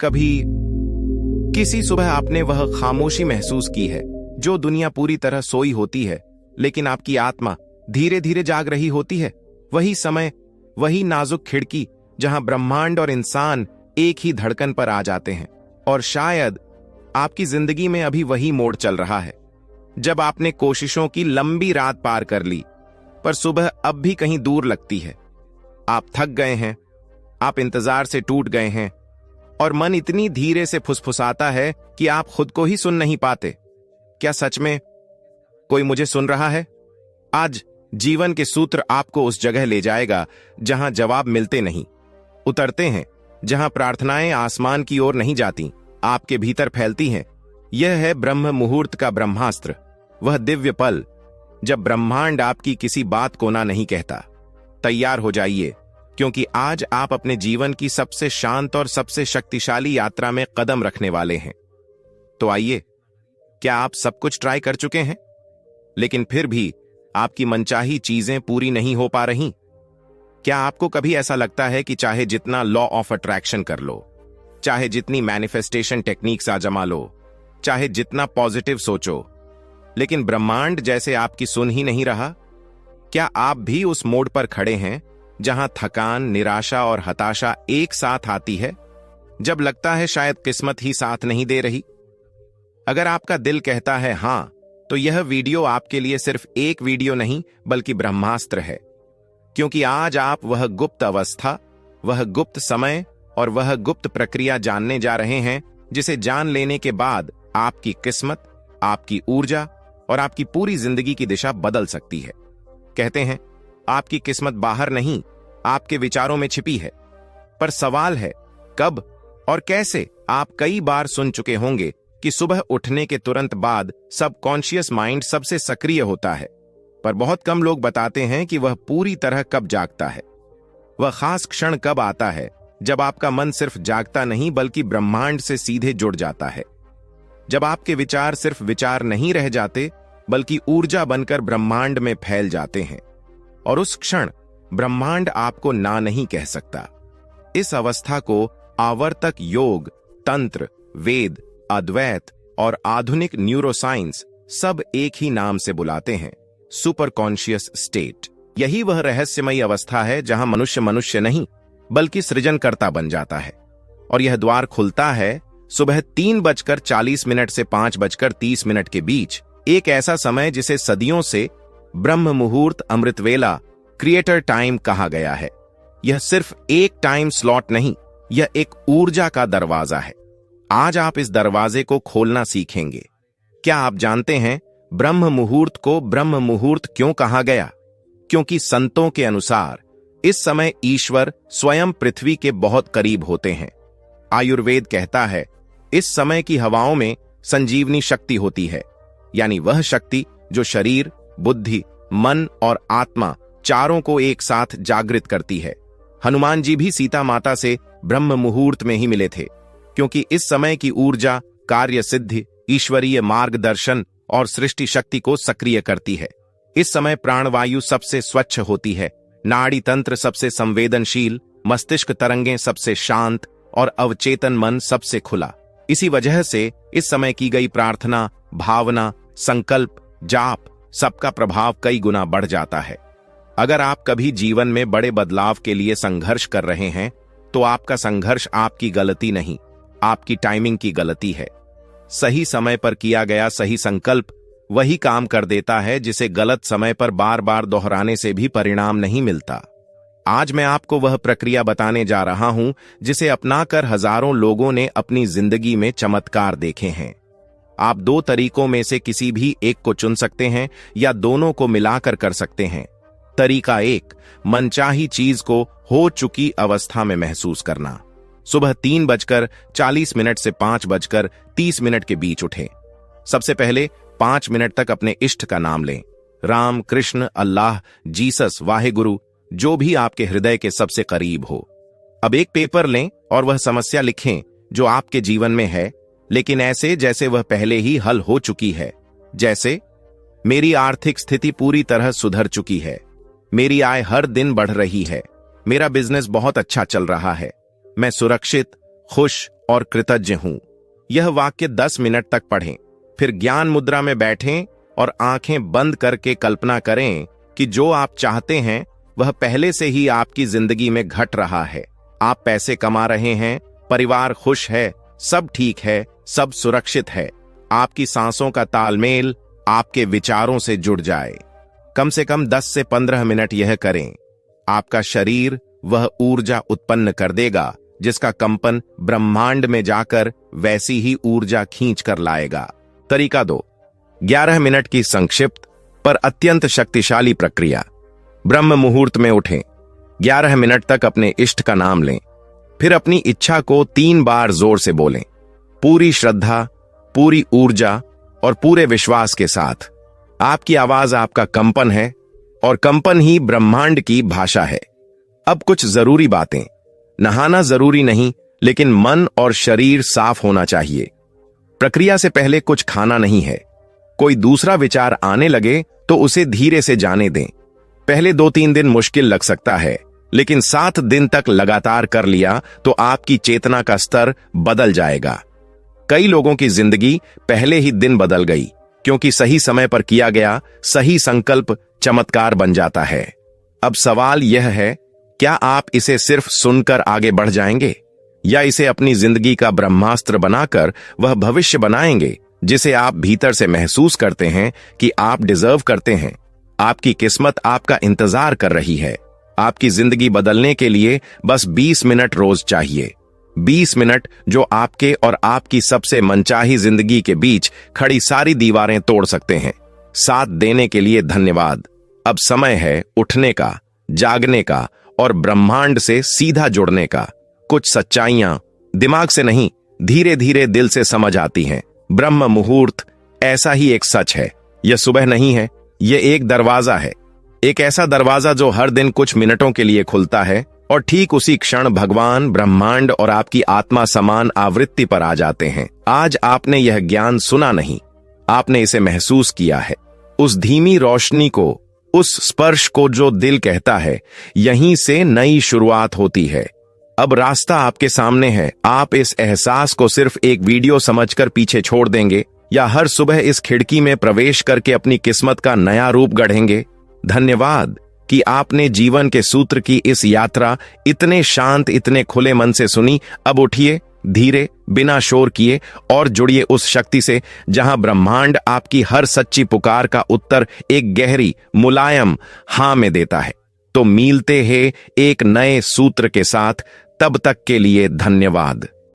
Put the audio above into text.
कभी किसी सुबह आपने वह खामोशी महसूस की है जो दुनिया पूरी तरह सोई होती है, लेकिन आपकी आत्मा धीरे धीरे जाग रही होती है। वही समय, वही नाजुक खिड़की जहां ब्रह्मांड और इंसान एक ही धड़कन पर आ जाते हैं। और शायद आपकी जिंदगी में अभी वही मोड़ चल रहा है जब आपने कोशिशों की लंबी रात पार कर ली, पर सुबह अब भी कहीं दूर लगती है। आप थक गए हैं, आप इंतजार से टूट गए हैं और मन इतनी धीरे से फुसफुसाता है कि आप खुद को ही सुन नहीं पाते। क्या सच में कोई मुझे सुन रहा है? आज जीवन के सूत्र आपको उस जगह ले जाएगा जहां जवाब मिलते नहीं, उतरते हैं, जहां प्रार्थनाएं आसमान की ओर नहीं जाती, आपके भीतर फैलती हैं। यह है ब्रह्म मुहूर्त का ब्रह्मास्त्र, वह दिव्य पल जब ब्रह्मांड आपकी किसी बात को ना नहीं कहता। तैयार हो जाइए, क्योंकि आज आप अपने जीवन की सबसे शांत और सबसे शक्तिशाली यात्रा में कदम रखने वाले हैं। तो आइए, क्या आप सब कुछ ट्राई कर चुके हैं, लेकिन फिर भी आपकी मनचाही चीजें पूरी नहीं हो पा रही? क्या आपको कभी ऐसा लगता है कि चाहे जितना लॉ ऑफ अट्रैक्शन कर लो, चाहे जितनी मैनिफेस्टेशन टेक्निक्स आजमा लो, चाहे जितना पॉजिटिव सोचो, लेकिन ब्रह्मांड जैसे आपकी सुन ही नहीं रहा? क्या आप भी उस मोड़ पर खड़े हैं जहां थकान, निराशा और हताशा एक साथ आती है, जब लगता है शायद किस्मत ही साथ नहीं दे रही? अगर आपका दिल कहता है हां, तो यह वीडियो आपके लिए सिर्फ एक वीडियो नहीं बल्कि ब्रह्मास्त्र है। क्योंकि आज आप वह गुप्त अवस्था, वह गुप्त समय और वह गुप्त प्रक्रिया जानने जा रहे हैं जिसे जान लेने के बाद आपकी किस्मत, आपकी ऊर्जा और आपकी पूरी जिंदगी की दिशा बदल सकती है। कहते हैं आपकी किस्मत बाहर नहीं, आपके विचारों में छिपी है। पर सवाल है कब और कैसे? आप कई बार सुन चुके होंगे कि सुबह उठने के तुरंत बाद सबकॉन्शियस माइंड सबसे सक्रिय होता है, पर बहुत कम लोग बताते हैं कि वह पूरी तरह कब जागता है। वह खास क्षण कब आता है जब आपका मन सिर्फ जागता नहीं बल्कि ब्रह्मांड से सीधे जुड़ जाता है, जब आपके विचार सिर्फ विचार नहीं रह जाते बल्कि ऊर्जा बनकर ब्रह्मांड में फैल जाते हैं। और उस क्षण ब्रह्मांड आपको ना नहीं कह सकता। इस अवस्था को आवर्तक योग, तंत्र, वेद, अद्वैत और आधुनिक न्यूरोसाइंस सब एक ही नाम से बुलाते हैं, सुपर कॉन्शियस स्टेट। यही वह रहस्यमयी अवस्था है जहां मनुष्य मनुष्य नहीं बल्कि सृजनकर्ता बन जाता है। और यह द्वार खुलता है सुबह 3:40 से 5:30 के बीच, एक ऐसा समय जिसे सदियों से ब्रह्म मुहूर्त, अमृत वेला, क्रिएटर टाइम कहा गया है। यह सिर्फ एक टाइम स्लॉट नहीं, यह एक ऊर्जा का दरवाजा है। आज आप इस दरवाजे को खोलना सीखेंगे। क्या आप जानते हैं ब्रह्म मुहूर्त को ब्रह्म मुहूर्त क्यों कहा गया? क्योंकि संतों के अनुसार इस समय ईश्वर स्वयं पृथ्वी के बहुत करीब होते हैं। आयुर्वेद कहता है इस समय की हवाओं में संजीवनी शक्ति होती है, यानी वह शक्ति जो शरीर, बुद्धि, मन और आत्मा चारों को एक साथ जागृत करती है। हनुमान जी भी सीता माता से ब्रह्म मुहूर्त में ही मिले थे, क्योंकि इस समय की ऊर्जा कार्य सिद्धि, ईश्वरीय मार्गदर्शन और सृष्टि शक्ति को सक्रिय करती है। इस समय प्राणवायु सबसे स्वच्छ होती है, नाड़ी तंत्र सबसे संवेदनशील, मस्तिष्क तरंगें सबसे शांत और अवचेतन मन सबसे खुला। इसी वजह से इस समय की गई प्रार्थना, भावना, संकल्प, जाप सबका प्रभाव कई गुना बढ़ जाता है। अगर आप कभी जीवन में बड़े बदलाव के लिए संघर्ष कर रहे हैं, तो आपका संघर्ष आपकी गलती नहीं, आपकी टाइमिंग की गलती है। सही समय पर किया गया सही संकल्प वही काम कर देता है जिसे गलत समय पर बार बार दोहराने से भी परिणाम नहीं मिलता। आज मैं आपको वह प्रक्रिया बताने जा रहा हूं जिसे अपनाकर हजारों लोगों ने अपनी जिंदगी में चमत्कार देखे हैं। आप दो तरीकों में से किसी भी एक को चुन सकते हैं या दोनों को मिलाकर कर सकते हैं। तरीका 1, मनचाही चीज को हो चुकी अवस्था में महसूस करना। सुबह 3:40 से 5:30 के बीच उठें। सबसे पहले 5 मिनट तक अपने इष्ट का नाम लें। राम, कृष्ण, अल्लाह, जीसस, वाहेगुरु, जो भी आपके हृदय के सबसे करीब हो। अब एक पेपर लें और वह समस्या लिखें जो आपके जीवन में है, लेकिन ऐसे जैसे वह पहले ही हल हो चुकी है। जैसे, मेरी आर्थिक स्थिति पूरी तरह सुधर चुकी है, मेरी आय हर दिन बढ़ रही है, मेरा बिजनेस बहुत अच्छा चल रहा है, मैं सुरक्षित, खुश और कृतज्ञ हूं। यह वाक्य 10 मिनट तक पढ़ें, फिर ज्ञान मुद्रा में बैठें और आंखें बंद करके कल्पना करें कि जो आप चाहते हैं वह पहले से ही आपकी जिंदगी में घट रहा है। आप पैसे कमा रहे हैं, परिवार खुश है, सब ठीक है, सब सुरक्षित है। आपकी सांसों का तालमेल आपके विचारों से जुड़ जाए। कम से कम 10 से 15 मिनट यह करें। आपका शरीर वह ऊर्जा उत्पन्न कर देगा जिसका कंपन ब्रह्मांड में जाकर वैसी ही ऊर्जा खींच कर लाएगा। तरीका 2, 11 मिनट की संक्षिप्त पर अत्यंत शक्तिशाली प्रक्रिया। ब्रह्म मुहूर्त में उठें, 11 मिनट तक अपने इष्ट का नाम लें, फिर अपनी इच्छा को 3 बार जोर से बोलें, पूरी श्रद्धा, पूरी ऊर्जा और पूरे विश्वास के साथ। आपकी आवाज आपका कंपन है और कंपन ही ब्रह्मांड की भाषा है। अब कुछ जरूरी बातें। नहाना जरूरी नहीं, लेकिन मन और शरीर साफ होना चाहिए। प्रक्रिया से पहले कुछ खाना नहीं है। कोई दूसरा विचार आने लगे तो उसे धीरे से जाने दें। पहले 2-3 दिन मुश्किल लग सकता है, लेकिन 7 दिन तक लगातार कर लिया तो आपकी चेतना का स्तर बदल जाएगा। कई लोगों की जिंदगी पहले ही दिन बदल गई, क्योंकि सही समय पर किया गया सही संकल्प चमत्कार बन जाता है। अब सवाल यह है, क्या आप इसे सिर्फ सुनकर आगे बढ़ जाएंगे, या इसे अपनी जिंदगी का ब्रह्मास्त्र बनाकर वह भविष्य बनाएंगे जिसे आप भीतर से महसूस करते हैं कि आप डिजर्व करते हैं। आपकी किस्मत आपका इंतजार कर रही है। आपकी जिंदगी बदलने के लिए बस 20 मिनट रोज चाहिए। 20 मिनट जो आपके और आपकी सबसे मनचाही जिंदगी के बीच खड़ी सारी दीवारें तोड़ सकते हैं। साथ देने के लिए धन्यवाद। अब समय है उठने का, जागने का और ब्रह्मांड से सीधा जुड़ने का। कुछ सच्चाइयां दिमाग से नहीं, धीरे धीरे दिल से समझ आती हैं। ब्रह्म मुहूर्त ऐसा ही एक सच है। यह सुबह नहीं है, यह एक दरवाजा है। एक ऐसा दरवाजा जो हर दिन कुछ मिनटों के लिए खुलता है और ठीक उसी क्षण भगवान, ब्रह्मांड और आपकी आत्मा समान आवृत्ति पर आ जाते हैं। आज आपने यह ज्ञान सुना नहीं, आपने इसे महसूस किया है। उस धीमी रोशनी को, उस स्पर्श को जो दिल कहता है, यहीं से नई शुरुआत होती है। अब रास्ता आपके सामने है। आप इस एहसास को सिर्फ एक वीडियो समझकर पीछे छोड़ देंगे, या हर सुबह इस खिड़की में प्रवेश करके अपनी किस्मत का नया रूप गढ़ेंगे। धन्यवाद कि आपने जीवन के सूत्र की इस यात्रा इतने शांत, इतने खुले मन से सुनी। अब उठिए, धीरे, बिना शोर किए, और जुड़िए उस शक्ति से जहां ब्रह्मांड आपकी हर सच्ची पुकार का उत्तर एक गहरी, मुलायम हां में देता है। तो मिलते हैं एक नए सूत्र के साथ। तब तक के लिए धन्यवाद।